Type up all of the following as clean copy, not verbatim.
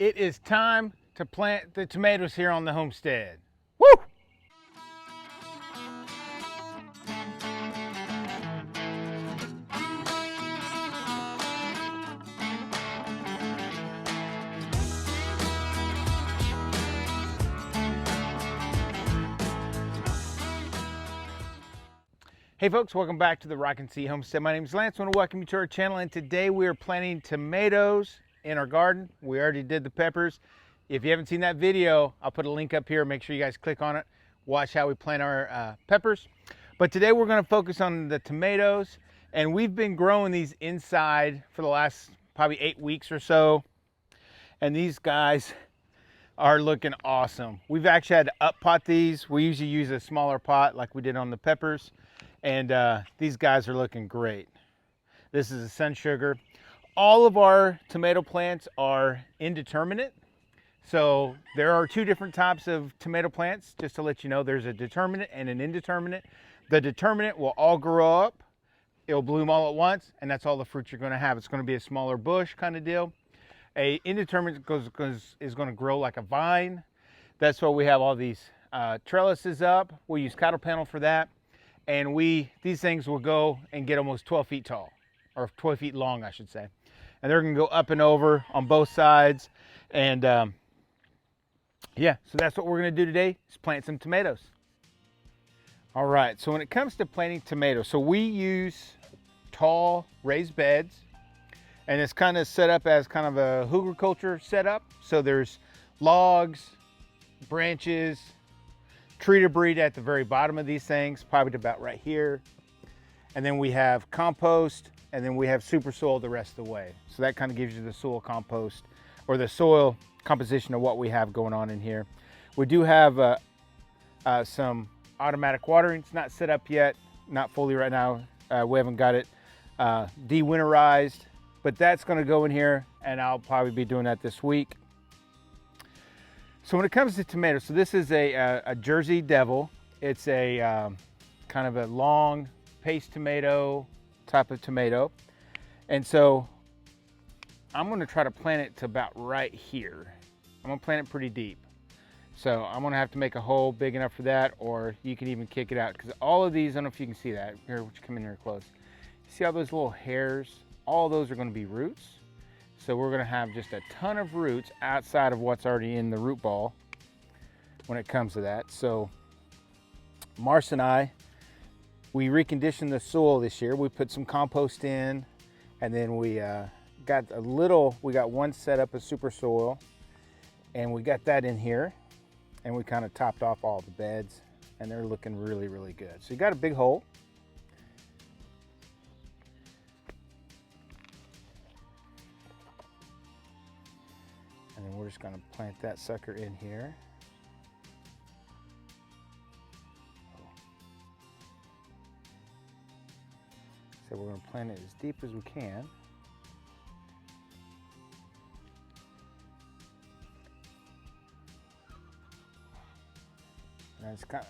It is time to plant the tomatoes here on the homestead. Woo! Hey folks, welcome back to the Rock and Sea Homestead. My name is Lance. I want to welcome you to our channel, and today we are planting tomatoes in our garden. We already did the peppers. If you haven't seen that video, I'll put a link up here. Make sure you guys click on it. Watch how we plant our peppers. But today we're going to focus on the tomatoes, and we've been growing these inside for the last probably 8 weeks or so. And these guys are looking awesome. We've actually had to up pot these. We usually use a smaller pot like we did on the peppers. And these guys are looking great. This is a sun sugar. All of our tomato plants are indeterminate. So there are two different types of tomato plants, just to let you know. There's a determinate and an indeterminate. The determinate will all grow up. It'll bloom all at once, and that's all the fruit you're going to have. It's going to be a smaller bush kind of deal. A indeterminate is going to grow like a vine. That's why we have all these trellises up. We use cattle panel for that. And these things will go and get almost 12 feet tall, or 12 feet long, I should say. And they're gonna go up and over on both sides. And yeah, so that's what we're gonna do today, is plant some tomatoes. All right, so when it comes to planting tomatoes, so we use tall raised beds, and it's kind of set up as kind of a hugelkultur setup. So there's logs, branches, tree debris at the very bottom of these things, probably about right here. And then we have compost, and then we have super soil the rest of the way. So that kind of gives you the soil compost, or the soil composition of what we have going on in here. We do have some automatic watering. It's not set up yet, not fully right now. We haven't got it de-winterized, but that's gonna go in here, and I'll probably be doing that this week. So when it comes to tomatoes, so this is a Jersey Devil. It's a kind of a long paste tomato type of tomato. And so I'm gonna try to plant it to about right here. I'm gonna plant it pretty deep. So I'm gonna have to make a hole big enough for that, or you can even kick it out, because all of these, I don't know if you can see that. Here, would you come in here close? See all those little hairs? All those are gonna be roots. So we're gonna have just a ton of roots outside of what's already in the root ball when it comes to that. So Mars and I, we reconditioned the soil this year. We put some compost in, and then we got one set up of super soil, and we got that in here, and we kind of topped off all the beds, and they're looking really, really good. So you got a big hole. And then we're just going to plant that sucker in here. So we're going to plant it as deep as we can. And it's kind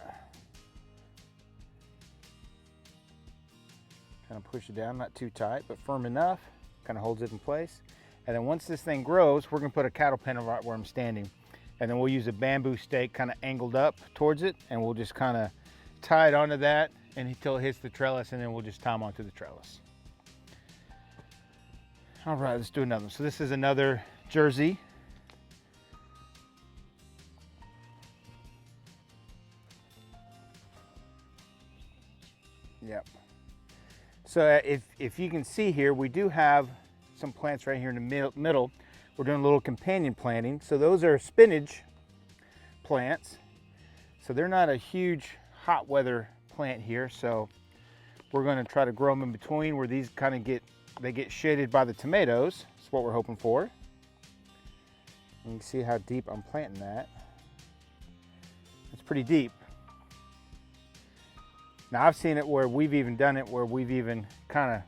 of push it down, not too tight, but firm enough. Kind of holds it in place. And then once this thing grows, we're gonna put a cattle panel right where I'm standing. And then we'll use a bamboo stake kind of angled up towards it, and we'll just kind of tie it onto that until it hits the trellis, and then we'll just tie them onto the trellis. All right, let's do another one. So this is another Jersey. Yep. So if you can see here, we do have some plants right here in the middle. We're doing a little companion planting. So those are spinach plants. So they're not a huge hot weather plant here. So we're going to try to grow them in between where these kind of get shaded by the tomatoes. That's what we're hoping for. And you can see how deep I'm planting that. It's pretty deep. Now I've seen it where we've even done it where we've even kind of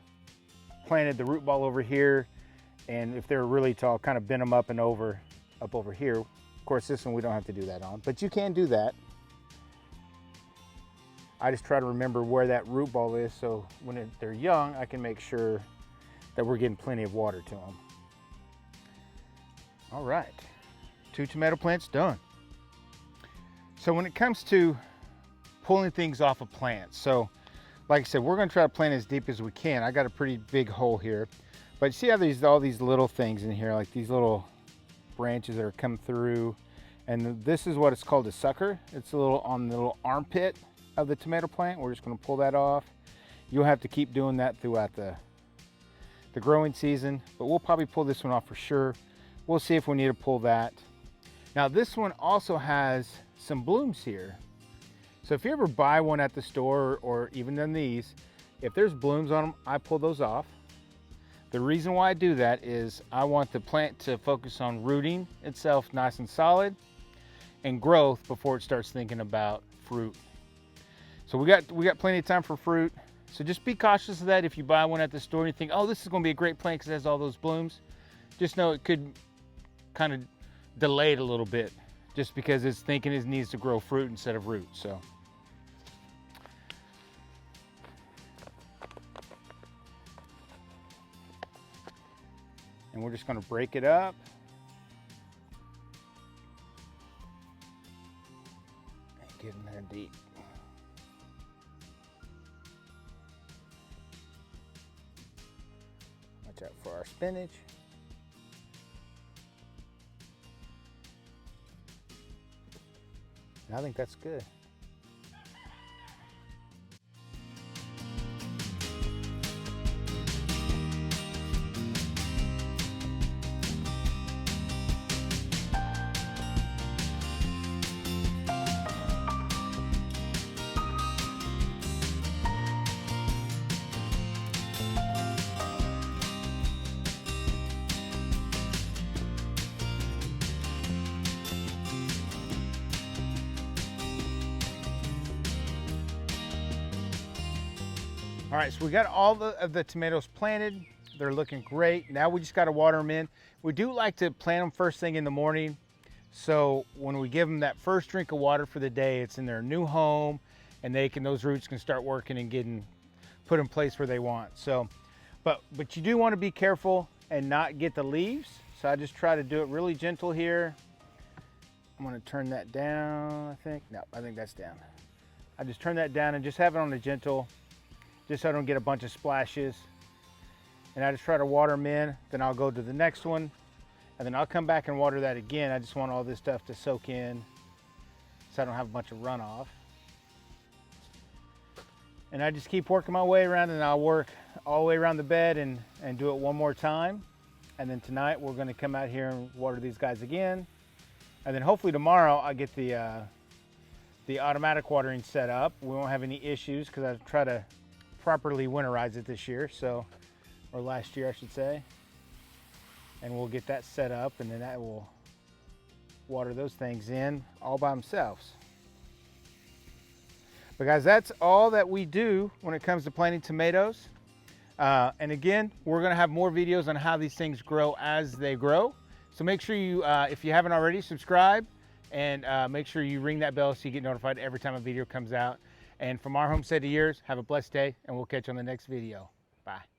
planted the root ball over here, and if they're really tall, kind of bend them up and up over here. Of course, this one we don't have to do that on, but you can do that. I just try to remember where that root ball is, so when they're young, I can make sure that we're getting plenty of water to them. All right, 2 tomato plants done. So when it comes to pulling things off of plants, so like I said, we're going to try to plant as deep as we can. I got a pretty big hole here, but you see how there's all these little things in here, like these little branches that are coming through, and this is what it's called, a sucker. It's a little on the little armpit of the tomato plant. We're just going to pull that off. You'll have to keep doing that throughout the growing season, but we'll probably pull this one off for sure. We'll see if we need to pull that. Now this one also has some blooms here. So if you ever buy one at the store or even on these, if there's blooms on them, I pull those off. The reason why I do that is I want the plant to focus on rooting itself nice and solid and growth before it starts thinking about fruit. So we got plenty of time for fruit. So just be cautious of that. If you buy one at the store and you think, oh, this is going to be a great plant because it has all those blooms, just know it could kind of delay it a little bit just because it's thinking it needs to grow fruit instead of roots. So. And we're just going to break it up. And get in there deep. Watch out for our spinach. And I think that's good. All right, so we got all of the tomatoes planted. They're looking great. Now we just got to water them in. We do like to plant them first thing in the morning. So when we give them that first drink of water for the day, it's in their new home and those roots can start working and getting put in place where they want. So, but you do want to be careful and not get the leaves. So I just try to do it really gentle here. I'm going to turn that down, I think. No, I think that's down. I just turn that down and just have it on a gentle, just so I don't get a bunch of splashes. And I just try to water them in, then I'll go to the next one, and then I'll come back and water that again. I just want all this stuff to soak in so I don't have a bunch of runoff. And I just keep working my way around, and I'll work all the way around the bed and do it one more time. And then tonight we're gonna come out here and water these guys again. And then hopefully tomorrow I'll get the automatic watering set up. We won't have any issues because I try to properly winterize it this year, or last year I should say, and we'll get that set up, and then that will water those things in all by themselves. But guys, that's all that we do when it comes to planting tomatoes. And again, we're going to have more videos on how these things grow as they grow. So make sure you, if you haven't already, subscribe, and make sure you ring that bell so you get notified every time a video comes out. And from our homestead to yours, have a blessed day, and we'll catch you on the next video. Bye.